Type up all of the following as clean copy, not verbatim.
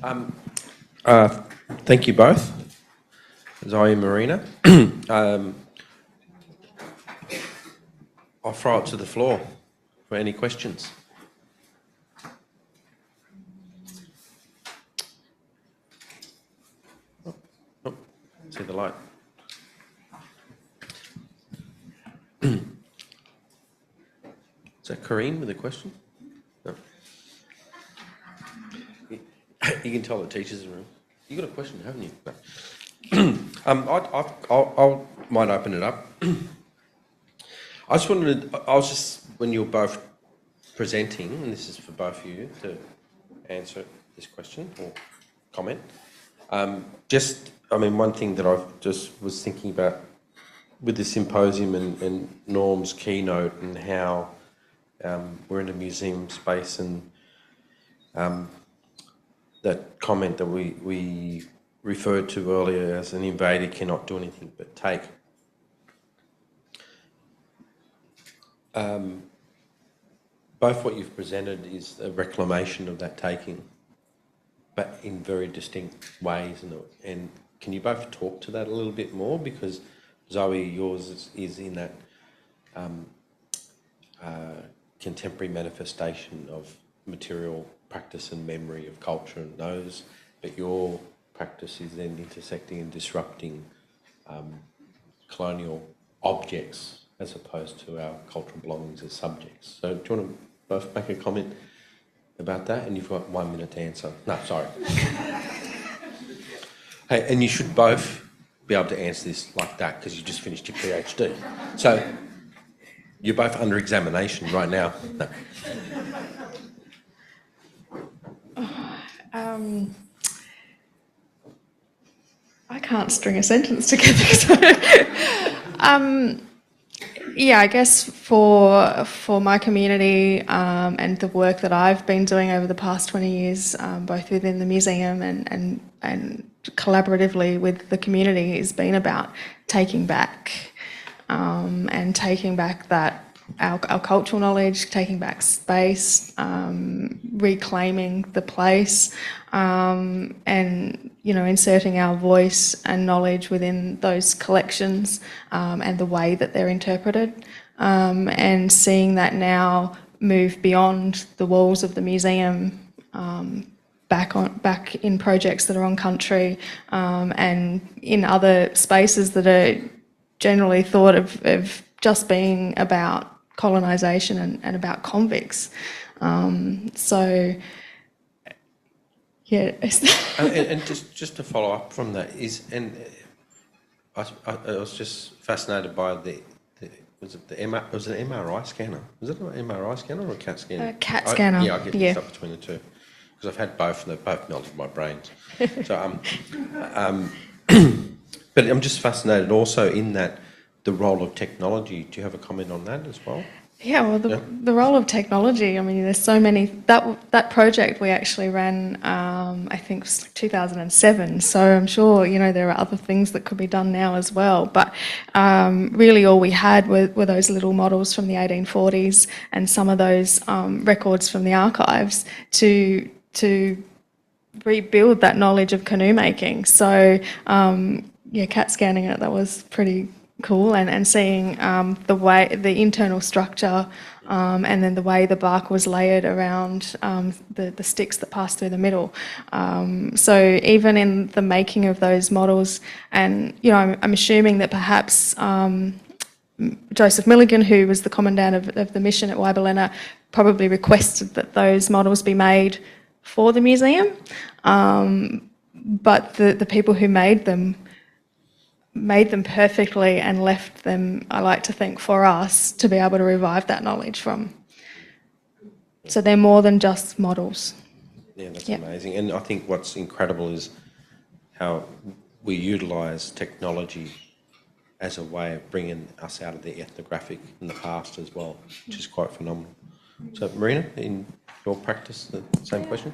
Um, Thank you both, Zoe and Moorina. I'll throw it to the floor for any questions. Oh, see the light. Is that Corinne with a question? No. You can tell the teachers in the room. You got a question, haven't you? No. I might open it up. I was just, when you were both presenting, and this is for both of you to answer this question or comment. One thing that I just was thinking about with the symposium and Norm's keynote and how we're in a museum space and that comment that we referred to earlier as an invader cannot do anything but take. Both what you've presented is a reclamation of that taking, but in very distinct ways. And can you both talk to that a little bit more? Because Zoe, yours is in that contemporary manifestation of material practice and memory of culture and those, but your practice is then intersecting and disrupting colonial objects as opposed to our cultural belongings as subjects. So do you want to both make a comment about that? And you've got 1 minute to answer. No, sorry. Hey, and you should both be able to answer this like that because you just finished your PhD. So you're both under examination right now. No. I can't string a sentence together. So, I guess for my community and the work that I've been doing over the past 20 years, both within the museum and collaboratively with the community, has been about taking back and taking back that our cultural knowledge, taking back space, reclaiming the place, and inserting our voice and knowledge within those collections and the way that they're interpreted, and seeing that now move beyond the walls of the museum, back in projects that are on country, and in other spaces that are generally thought of just being about colonisation and about convicts. And just to follow up from that I was just fascinated by was it an MRI scanner? Was it an MRI scanner or a CAT scanner? CAT scanner. I get mixed up between the two because I've had both and they've both melted my brains. So but I'm just fascinated also in that the role of technology. Do you have a comment on that as well? Yeah, well, the role of technology, there's so many. That project we actually ran, I think it was like 2007, so I'm sure, there are other things that could be done now as well. But really all we had were those little models from the 1840s and some of those records from the archives to rebuild that knowledge of canoe making. So, CAT scanning it, that was pretty cool, and seeing the internal structure and then the way the bark was layered around the sticks that passed through the middle. So even in the making of those models, and I'm assuming that perhaps Joseph Milligan, who was the commandant of the mission at Waibalena, probably requested that those models be made for the museum, but the people who made them perfectly and left them, I like to think, for us to be able to revive that knowledge from. So they're more than just models. Yeah, that's amazing. And I think what's incredible is how we utilise technology as a way of bringing us out of the ethnographic in the past as well, which is quite phenomenal. So, Moorina, in your practice, the same question?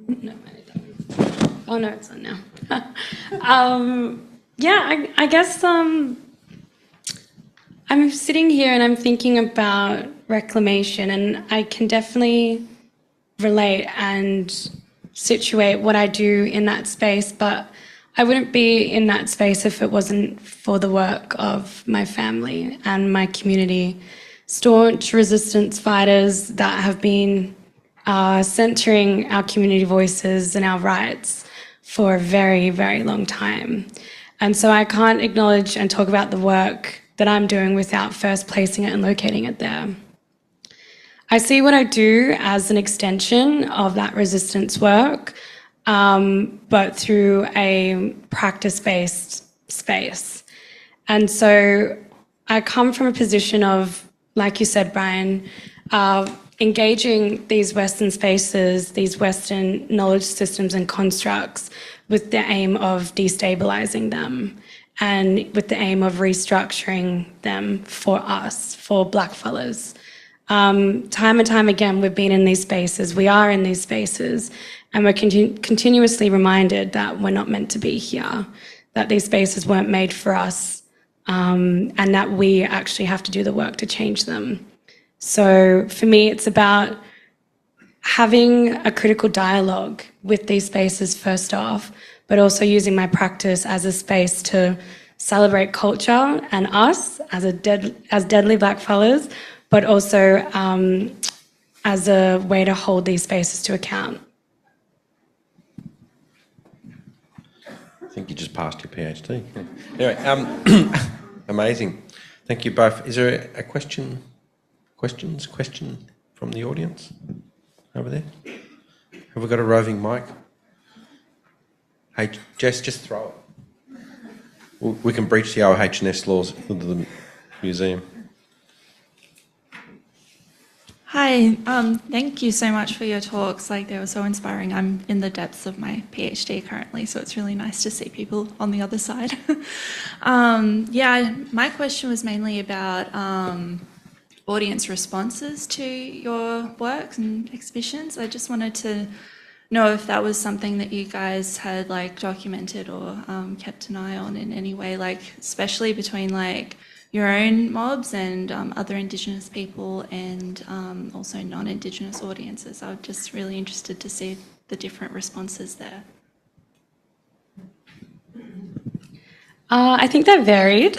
No, oh no, it's on now. I guess I'm sitting here and I'm thinking about reclamation, and I can definitely relate and situate what I do in that space, but I wouldn't be in that space if it wasn't for the work of my family and my community. Staunch resistance fighters that have been centering our community voices and our rights for a very, very long time. And so I can't acknowledge and talk about the work that I'm doing without first placing it and locating it there. I see what I do as an extension of that resistance work, but through a practice-based space. And so I come from a position of, like you said, Brian, engaging these Western spaces, these Western knowledge systems and constructs with the aim of destabilizing them and with the aim of restructuring them for us, for blackfellas. Time and time again, we've been in these spaces, we are in these spaces, and we're continuously reminded that we're not meant to be here, that these spaces weren't made for us, and that we actually have to do the work to change them. So for me, it's about having a critical dialogue with these spaces first off, but also using my practice as a space to celebrate culture and us as deadly blackfellas, but also as a way to hold these spaces to account. I think you just passed your PhD. Anyway, amazing. Thank you both. Is there a question from the audience over there? Have we got a roving mic? Hey, Jess, just throw it. We can breach the OHS laws into the museum. Hi, thank you so much for your talks. Like, they were so inspiring. I'm in the depths of my PhD currently, so it's really nice to see people on the other side. Yeah, my question was mainly about audience responses to your works and exhibitions. I just wanted to know if that was something that you guys had like documented or kept an eye on in any way, like especially between like your own mobs and other Indigenous people and also non-Indigenous audiences. I'm just really interested to see the different responses there. I think that varied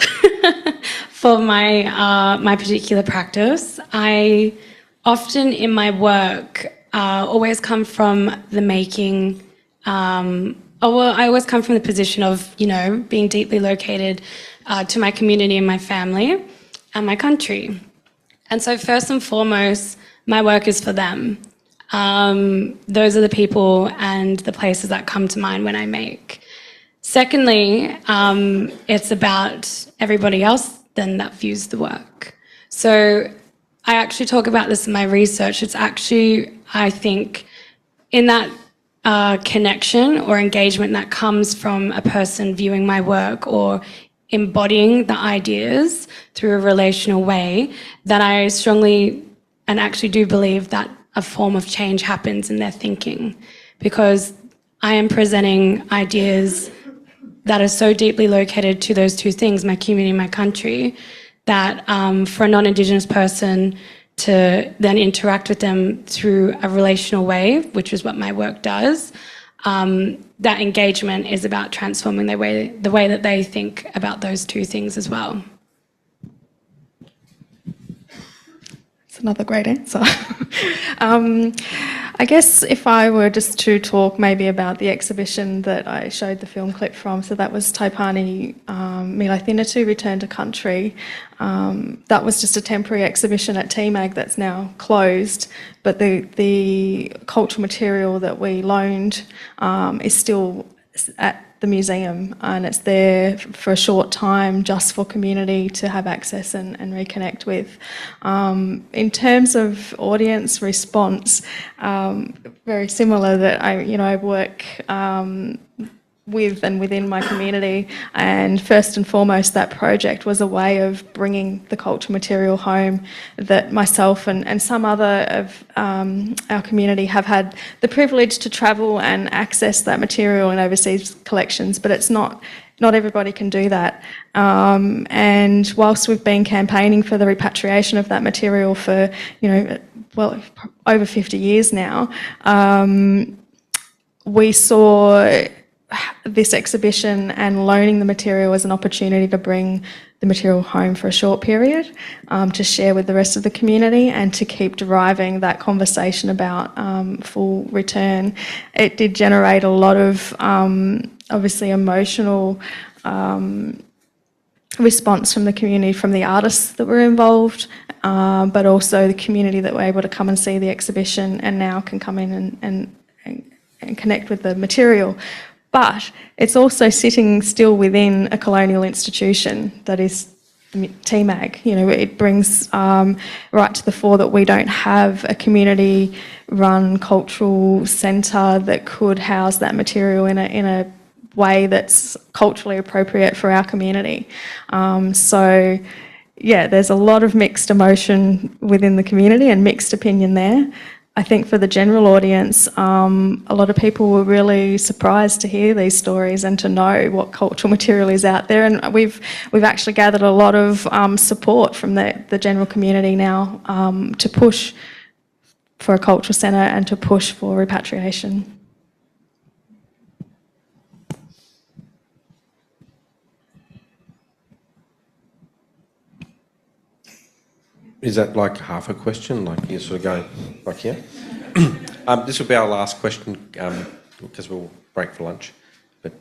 for my particular practice. I often in my work always come from the making, I always come from the position of, being deeply located to my community and my family and my country. And so first and foremost, my work is for them. Those are the people and the places that come to mind when I make. Secondly, it's about everybody else then that views the work. So I actually talk about this in my research. It's actually, I think, in that connection or engagement that comes from a person viewing my work or embodying the ideas through a relational way, that I strongly and actually do believe that a form of change happens in their thinking, because I am presenting ideas that are so deeply located to those two things, my community and my country, that for a non-Indigenous person to then interact with them through a relational way, which is what my work does, that engagement is about transforming the way that they think about those two things as well. That's another great answer. I guess if I were just to talk maybe about the exhibition that I showed the film clip from, so that was Taipani Milai Thinatu Return to Country. That was just a temporary exhibition at TMAG that's now closed, but the cultural material that we loaned is still at the museum, and it's there for a short time just for community to have access and reconnect with. In terms of audience response, very similar, that I work with and within my community, and first and foremost that project was a way of bringing the cultural material home that myself and some other of our community have had the privilege to travel and access that material in overseas collections, but it's not not everybody can do that. And whilst we've been campaigning for the repatriation of that material for, well, over 50 years now, we saw this exhibition and loaning the material as an opportunity to bring the material home for a short period, to share with the rest of the community and to keep driving that conversation about full return. It did generate a lot of obviously emotional response from the community, from the artists that were involved, but also the community that were able to come and see the exhibition and now can come in and connect with the material. But it's also sitting still within a colonial institution that is TMAG. It brings right to the fore that we don't have a community-run cultural centre that could house that material in a way that's culturally appropriate for our community. So, yeah, there's a lot of mixed emotion within the community and mixed opinion there. I think for the general audience, a lot of people were really surprised to hear these stories and to know what cultural material is out there. And we've actually gathered a lot of support from the general community now to push for a cultural centre and to push for repatriation. Is that like half a question? Like you're sort of going like here? This will be our last question because we'll break for lunch. But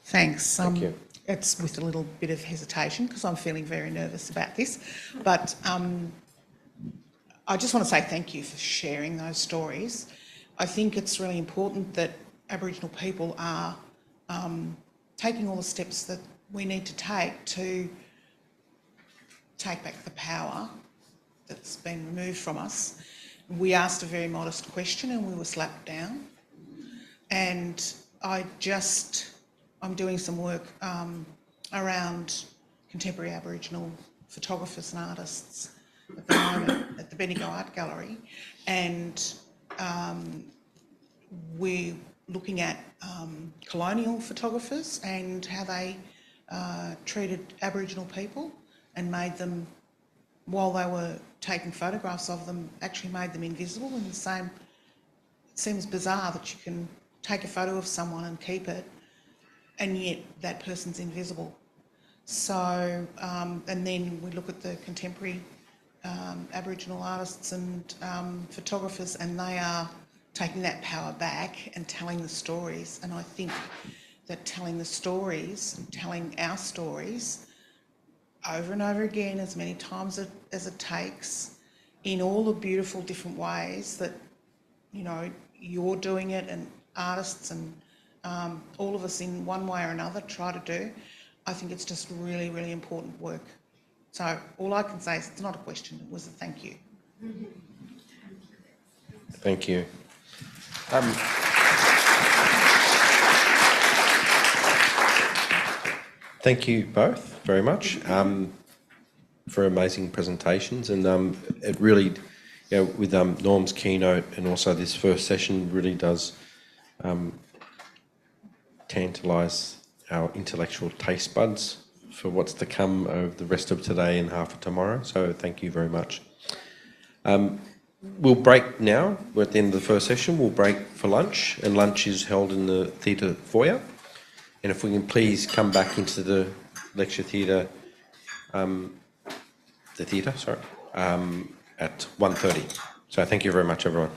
Thanks. Thank you. It's with a little bit of hesitation because I'm feeling very nervous about this. But I just want to say thank you for sharing those stories. I think it's really important that Aboriginal people are taking all the steps that we need to take back the power that's been removed from us. We asked a very modest question and we were slapped down. And I'm doing some work around contemporary Aboriginal photographers and artists at the moment at the Bendigo Art Gallery. And we're looking at colonial photographers and how they treated Aboriginal people and made them, while they were taking photographs of them, actually made them invisible in the same. It seems bizarre that you can take a photo of someone and keep it, and yet that person's invisible. So, and then we look at the contemporary Aboriginal artists and photographers, and they are taking that power back and telling the stories. And I think that telling the stories, telling our stories, over and over again, as many times as it takes, in all the beautiful different ways that, you're doing it and artists and all of us in one way or another try to do, I think it's just really, really important work. So all I can say is it's not a question, it was a thank you. thank you. Thank you both very much for amazing presentations, and it really, with Norm's keynote and also this first session, really does tantalise our intellectual taste buds for what's to come over the rest of today and half of tomorrow. So thank you very much. We'll break now. We're at the end of the first session. We'll break for lunch, and lunch is held in the theatre foyer. And if we can please come back into the lecture theatre, at 1:30. So thank you very much, everyone.